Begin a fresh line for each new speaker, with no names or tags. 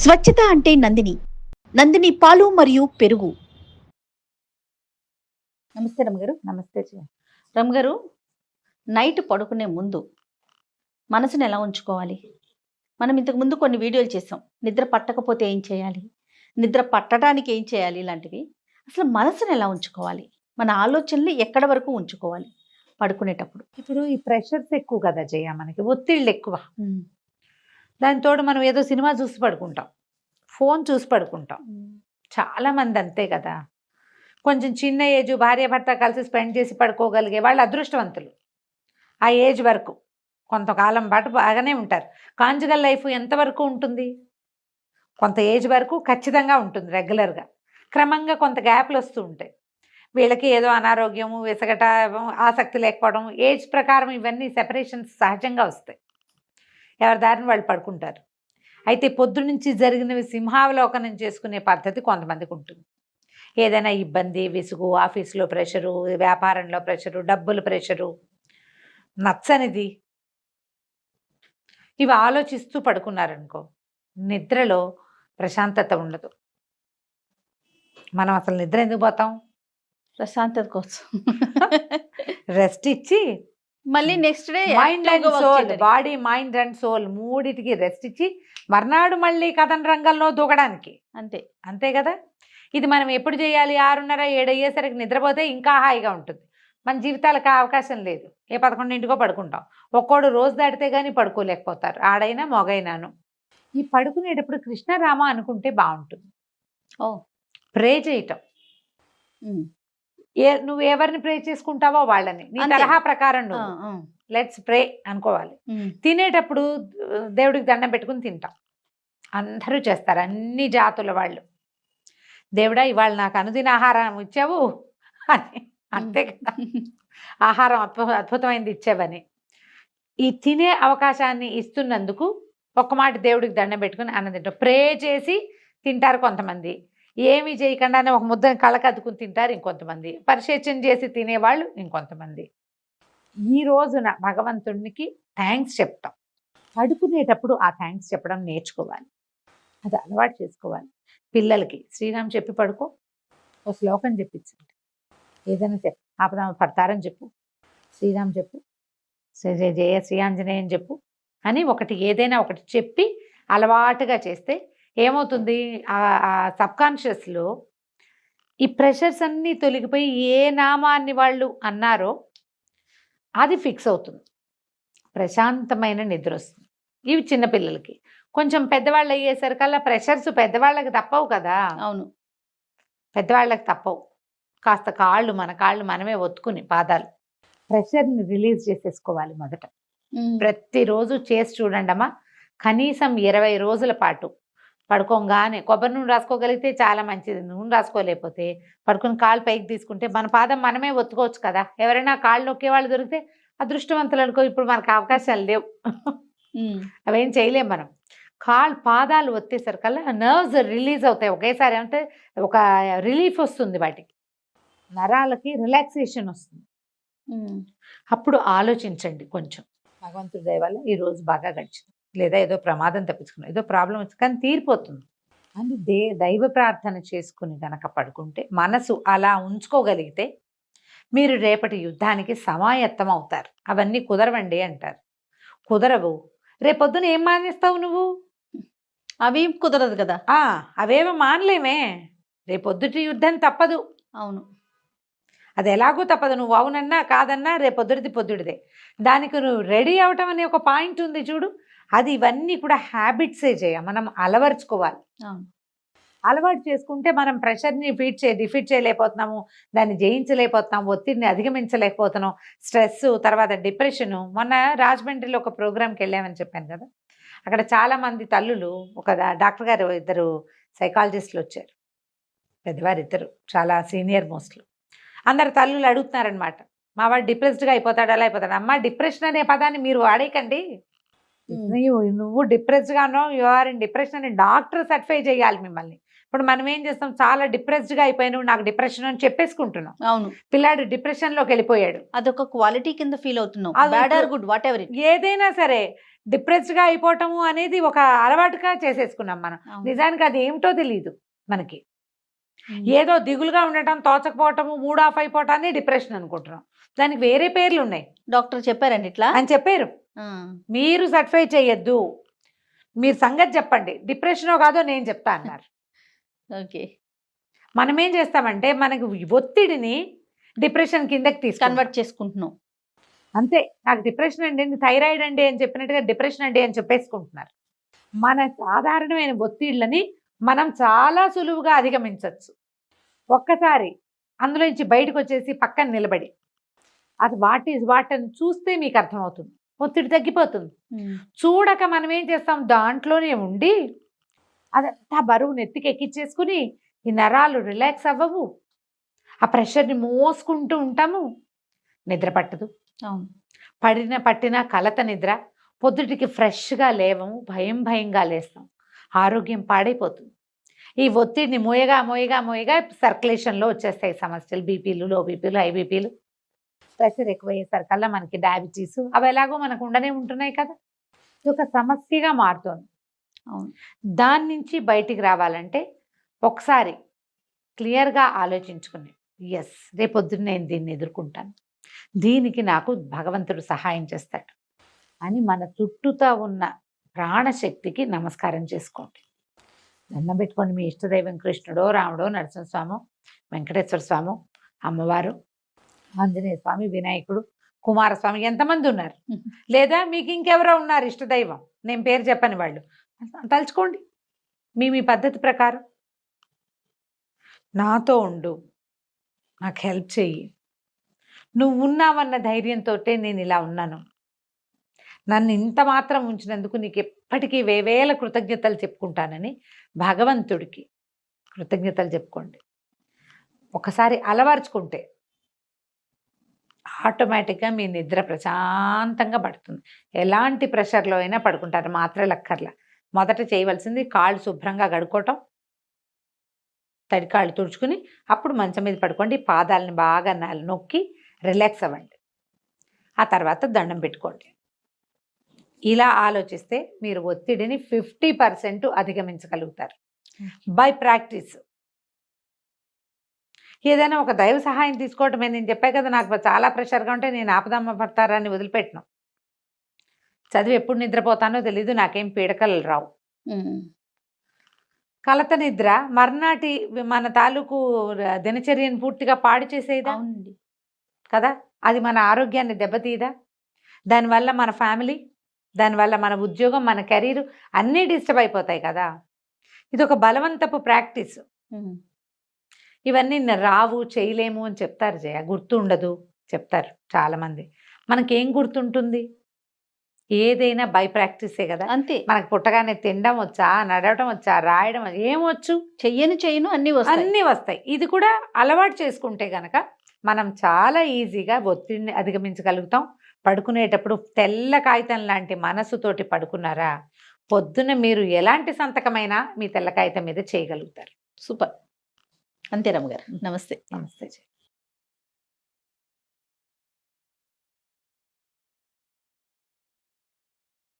స్వచ్ఛత అంటే నందిని. నందిని పాలు మరియు పెరుగు. నమస్తే రమగారు.
నమస్తే.
రమగారు, నైట్ పడుకునే ముందు మనసుని ఎలా ఉంచుకోవాలి? మనం ఇంతకు ముందు కొన్ని వీడియోలు చేసాం. నిద్ర పట్టకపోతే ఏం చేయాలి, నిద్ర పట్టడానికి ఏం చేయాలి, ఇలాంటివి. అసలు మనసుని ఎలా ఉంచుకోవాలి, మన ఆలోచనలు ఎక్కడ వరకు ఉంచుకోవాలి పడుకునేటప్పుడు?
ఇప్పుడు ఈ ప్రెషర్స్ ఎక్కువ కదా జయ, మనకి ఒత్తిళ్ళు ఎక్కువ. దానితోడు మనం ఏదో సినిమా చూసి పడుకుంటాం, ఫోన్ చూసి పడుకుంటాం. చాలా మంది అంతే కదా. కొంచెం చిన్న ఏజ్ భార్య భర్త కలిసి స్పెండ్ చేసి పడుకోగలిగే వాళ్ళు అదృష్టవంతులు. ఆ ఏజ్ వరకు కొంతకాలం పాటు బాగానే ఉంటారు. కాంజుగల్ లైఫ్ ఎంతవరకు ఉంటుంది? కొంత ఏజ్ వరకు ఖచ్చితంగా ఉంటుంది రెగ్యులర్గా. క్రమంగా కొంత గ్యాప్లు వస్తూ ఉంటాయి. వీళ్ళకి ఏదో అనారోగ్యము, విసగట, ఆసక్తి లేకపోవడం, ఏజ్ ప్రకారం ఇవన్నీ సెపరేషన్స్ సహజంగా వస్తాయి. ఎవరి దారిని వాళ్ళు పడుకుంటారు. అయితే పొద్దునుంచి జరిగినవి సింహావలోకనం చేసుకునే పద్ధతి కొంతమందికి ఉంటుంది. ఏదైనా ఇబ్బంది, విసుగు, ఆఫీసులో ప్రెషరు, వ్యాపారంలో ప్రెషరు, డబ్బుల ప్రెషరు, నచ్చనిది, ఇవి ఆలోచిస్తూ పడుకున్నారనుకో, నిద్రలో ప్రశాంతత ఉండదు. మనం అసలు నిద్ర ఎందుకు పోతాం?
ప్రశాంతత కోసం.
రెస్ట్ ఇచ్చి
మళ్ళీ next day
mind and soul, body, mind and soul మూడిటికి రెస్ట్ ఇచ్చి మర్నాడు మళ్ళీ కథన రంగంలో దూకడానికి.
అంతే
అంతే కదా. ఇది మనం ఎప్పుడు చేయాలి? 6:30, 7 అయ్యేసరికి నిద్రపోతే ఇంకా హాయిగా ఉంటుంది. మన జీవితాలకు అవకాశం లేదు. 11 పడుకుంటాం. ఒక్కోడు రోజు దాటితే కానీ పడుకోలేకపోతారు, ఆడైనా మొగైనాను. ఈ పడుకునేటప్పుడు కృష్ణరామ అనుకుంటే బాగుంటుంది. ప్రే చేయటం. నువ్వు ఎవరిని ప్రే చేసుకుంటావో వాళ్ళని, నీ తరహా ప్రకారం నువ్వు లెట్స్ ప్రే అనుకోవాలి. తినేటప్పుడు దేవుడికి దండం పెట్టుకుని తింటాం. అందరూ చేస్తారు, అన్ని జాతుల వాళ్ళు. దేవుడా, ఇవాళ నాకు అనుదిన ఆహారం ఇచ్చావు అని. అంతే కదా, ఆహారం అద్భుతమైనది ఇచ్చావని. ఈ తినే అవకాశాన్ని ఇస్తున్నందుకు ఒక్క మాట దేవుడికి దండం పెట్టుకుని అన్నం తింటాం. ప్రే చేసి తింటారు కొంతమంది. ఏమీ చేయకుండానే ఒక ముద్ద కళ్ళకద్దుకుని తింటారు ఇంకొంతమంది. పరిశేచన చేసి తినేవాళ్ళు ఇంకొంతమంది. ఈ రోజున భగవంతుడికి థ్యాంక్స్ చెప్తాం. పడుకునేటప్పుడు ఆ థ్యాంక్స్ చెప్పడం నేర్చుకోవాలి. అది అలవాటు చేసుకోవాలి. పిల్లలకి శ్రీరామ్ చెప్పి పడుకో, ఓ శ్లోకం చెప్పించండి. ఏదైనా చెప్పు, ఆపద పడతారని చెప్పు, శ్రీరామ్ చెప్పు, జయ శ్రీ ఆంజనేయం చెప్పు అని ఒకటి ఏదైనా ఒకటి చెప్పి అలవాటుగా చేస్తే ఏమవుతుంది, ఆ సబ్కాన్షియస్లో ఈ ప్రెషర్స్ అన్నీ తొలగిపోయి ఏ నామాన్ని వాళ్ళు అన్నారో అది ఫిక్స్ అవుతుంది. ప్రశాంతమైన నిద్ర వస్తుంది. ఇవి చిన్నపిల్లలకి. కొంచెం పెద్దవాళ్ళు అయ్యేసరికల్లా ప్రెషర్స్ పెద్దవాళ్ళకి తప్పవు కదా.
అవును,
పెద్దవాళ్ళకి తప్పవు. కాస్త కాళ్ళు, మన కాళ్ళు మనమే ఒత్తుకుని పాదాలు ప్రెషర్ని రిలీజ్ చేసేసుకోవాలి మొదట. ప్రతిరోజు చేసి చూడండి అమ్మా. కనీసం 20 రోజుల పాటు పడుకోగానే కొబ్బరి నూనె రాసుకోగలిగితే చాలా మంచిది. నూనె రాసుకోలేకపోతే పడుకుని కాళ్ళు పైకి తీసుకుంటే మన పాదం మనమే ఒత్తుకోవచ్చు కదా. ఎవరైనా కాళ్ళు నొక్కే వాళ్ళు దొరికితే అదృష్టవంతులు అనుకో. ఇప్పుడు మనకు అవకాశాలు లేవు, అవేం చేయలేం మనం. పాదాలు ఒత్తేసరికల్లా నర్వ్స్ రిలీజ్ అవుతాయి ఒకేసారి. అంటే ఒక రిలీఫ్ వస్తుంది, వాటికి నరాలకి రిలాక్సేషన్ వస్తుంది. అప్పుడు ఆలోచించండి కొంచెం. భగవంతుడి దయ వల్ల ఈరోజు బాగా గడిచింది, లేదా ఏదో ప్రమాదం తప్పించుకున్నాం, ఏదో ప్రాబ్లం వచ్చింది, కానీ తీరిపోతుంది. అని దైవ ప్రార్థన చేసుకుని కనుక పడుకుంటే, మనసు అలా ఉంచుకోగలిగితే మీరు రేపటి యుద్ధానికి సమాయత్తం అవుతారు. అవన్నీ కుదరవండి అంటారు. కుదరవు. రేపొద్దున ఏం మానేస్తావు నువ్వు?
అవి కుదరదు కదా.
అవేమో మానలేమే. రేపొద్దుటి యుద్ధం తప్పదు.
అవును,
అది ఎలాగో తప్పదు. నువ్వు అవునన్నా కాదన్నా రేపొద్దుడిది పొద్దుడిదే. దానికి నువ్వు రెడీ అవటం అనే ఒక పాయింట్ ఉంది చూడు. అది ఇవన్నీ కూడా హ్యాబిట్సే చేయ, మనం అలవర్చుకోవాలి. అలవాటు చేసుకుంటే మనం ప్రెషర్ని డిఫీట్ చేయలేకపోతున్నాము, దాన్ని జయించలేకపోతున్నాము, ఒత్తిడిని అధిగమించలేకపోతున్నాం. స్ట్రెస్, తర్వాత డిప్రెషను. మొన్న రాజమండ్రిలో ఒక ప్రోగ్రామ్కి వెళ్ళామని చెప్పాను కదా. అక్కడ చాలామంది తల్లులు, ఒక డాక్టర్ గారు, 2 సైకాలజిస్టులు వచ్చారు. పెద్దవారు 2, చాలా సీనియర్ మోస్ట్లు. అందరు తల్లులు అడుగుతున్నారనమాట, మా వాడు డిప్రెస్డ్గా అయిపోతాడు, అలా అయిపోతాడు. అమ్మ, డిప్రెషన్ అనే పదాన్ని మీరు వాడేయకండి. నువ్వు డిప్రెస్డ్గా ఉన్నావు, యు ఆర్ ఇన్ డిప్రెషన్ అని డాక్టర్ సర్టిఫై చేయాలి మిమ్మల్ని. ఇప్పుడు మనం ఏం చేస్తాం, చాలా డిప్రెస్డ్గా అయిపోయినావు, నాకు డిప్రెషన్ అని చెప్పేసుకుంటున్నాం.
అవును,
పిల్లాడు డిప్రెషన్లోకి వెళ్ళిపోయాడు.
అదొక క్వాలిటీ కింద ఫీల్ అవుతున్నాం. Bad or good, what ever,
ఏదైనా సరే డిప్రెస్డ్గా అయిపోవటము అనేది ఒక అలవాటుగా చేసేసుకున్నాం మనం. నిజానికి అది ఏమిటో తెలియదు మనకి. ఏదో దిగులుగా ఉండటం, తోచకపోవటము, మూడ్ ఆఫ్ అయిపోవటాన్ని డిప్రెషన్ అనుకుంటున్నాం. దానికి వేరే పేర్లు ఉన్నాయి.
డాక్టర్ చెప్పారండి ఇట్లా
అని చెప్పారు. మీరు సర్టిఫై చేయొద్దు, మీరు సంగతి చెప్పండి, డిప్రెషనో కాదో నేను చెప్తా అన్నారు.
ఓకే.
మనం ఏం చేస్తామంటే మనకి ఒత్తిడిని డిప్రెషన్ కిందకి
కన్వర్ట్ చేసుకుంటున్నాం.
అంతే. నాకు డిప్రెషన్ అండి, థైరాయిడ్ అండి అని చెప్పినట్టుగా డిప్రెషన్ అండి అని చెప్పేసుకుంటున్నారు. మన సాధారణమైన ఒత్తిళ్ళని మనం చాలా సులువుగా అధిగమించవచ్చు. ఒక్కసారి అందులోంచి బయటకు వచ్చేసి పక్కన నిలబడి అది వాటిని చూస్తే మీకు అర్థమవుతుంది, ఒత్తిడి తగ్గిపోతుంది. చూడక మనం ఏం చేస్తాం, దాంట్లోనే ఉండి అదంతా బరువు నెత్తికి ఎక్కించేసుకుని ఈ నరాలు రిలాక్స్ అవ్వవు, ఆ ప్రెషర్ని మోసుకుంటూ ఉంటాము, నిద్ర పట్టదు. పట్టిన కలత నిద్ర, పొద్దుటికి ఫ్రెష్గా లేవము, భయంగా లేస్తాం, ఆరోగ్యం పాడైపోతుంది. ఈ ఒత్తిడిని మోయగా సర్క్యులేషన్లో వచ్చేస్తాయి సమస్యలు, బీపీలు, లో బీపీలు, హై బీపీలు. ప్రెషర్ ఎక్కువయ్యేసరికల్లా మనకి డయాబెటీస్ అవి ఎలాగో మనకు ఉండనే ఉంటున్నాయి కదా. ఇది ఒక సమస్యగా మారుతోంది. దాని నుంచి బయటికి రావాలంటే ఒకసారి క్లియర్గా ఆలోచించుకుని, ఎస్ రేపొద్దున నేను దీన్ని ఎదుర్కొంటాను, దీనికి నాకు భగవంతుడు సహాయం చేస్తాడు అని మన చుట్టూతా ఉన్న ప్రాణశక్తికి నమస్కారం చేసుకోండి. దండం పెట్టుకోండి. మీ ఇష్టదైవం కృష్ణుడో, రాముడో, నరసింహస్వామి, వెంకటేశ్వర స్వామి, అమ్మవారు, ఆంజనేయ స్వామి, వినాయకుడు, కుమారస్వామి, ఎంతమంది ఉన్నారు, లేదా మీకు ఇంకెవరో ఉన్నారు ఇష్టదైవం, నేను పేరు చెప్పని వాళ్ళు, తలుచుకోండి. మీ పద్ధతి ప్రకారం నాతో ఉండు, నాకు హెల్ప్ చెయ్యి, నువ్వు ఉన్నావన్న ధైర్యంతో నేను ఇలా ఉన్నాను, నన్ను ఇంత మాత్రం ఉంచినందుకు నీకు ఎప్పటికీ వేవేల కృతజ్ఞతలు చెప్పుకుంటానని భగవంతుడికి కృతజ్ఞతలు చెప్పుకోండి. ఒకసారి అలవర్చుకుంటే ఆటోమేటిక్గా మీ నిద్ర ప్రశాంతంగా పడుతుంది. ఎలాంటి ప్రెషర్లో అయినా పడుకుంటారు, మాత్రలు అక్కర్లా. మొదట చేయవలసింది కాళ్ళు శుభ్రంగా కడుక్కోవటం, తడి కాళ్ళు తుడుచుకుని అప్పుడు మంచం మీద పడుకోండి. పాదాలని బాగా నొక్కి రిలాక్స్ అవ్వండి. ఆ తర్వాత దండం పెట్టుకోండి. ఇలా ఆలోచిస్తే మీరు ఒత్తిడిని 50% అధిగమించగలుగుతారు బై ప్రాక్టీస్. ఏదైనా ఒక దైవ సహాయం తీసుకోవటమే. నేను చెప్పే కదా, నాకు చాలా ప్రెషర్గా ఉంటే నేను ఆపదమ్మ పడతారని వదిలిపెట్టను. చదివి ఎప్పుడు నిద్రపోతానో తెలీదు, నాకేం పీడకలు రావు. కలత నిద్ర మర్నాటి మన తాలూకు దినచర్యను పూర్తిగా పాడు చేసేదా కదా, అది మన ఆరోగ్యాన్ని దెబ్బతీయదా? దానివల్ల మన ఫ్యామిలీ, దానివల్ల మన ఉద్యోగం, మన కెరీర్ అన్నీ డిస్టర్బ్ అయిపోతాయి కదా. ఇది ఒక బలవంతపు ప్రాక్టీస్. ఇవన్నీ రావు, చేయలేము అని చెప్తారు జయ, గుర్తు ఉండదు చెప్తారు చాలామంది. మనకేం గుర్తుంటుంది? ఏదైనా బై ప్రాక్టీసే కదా. అంతే. మనకు పుట్టగానే తినడం వచ్చా, నడవటం వచ్చా, రాయడం ఏమొచ్చు? చెయ్యను అన్నీ వస్తాయి. ఇది కూడా అలవాటు చేసుకుంటే గనక మనం చాలా ఈజీగా ఒత్తిడిని అధిగమించగలుగుతాం. పడుకునేటప్పుడు తెల్ల కాగితం లాంటి మనసుతోటి పడుకున్నారా, పొద్దున మీరు ఎలాంటి సంతకమైనా మీ తెల్ల కాగితం మీద చేయగలుగుతారు. సూపర్. అంతే రమ్మగారు. నమస్తే. నమస్తే.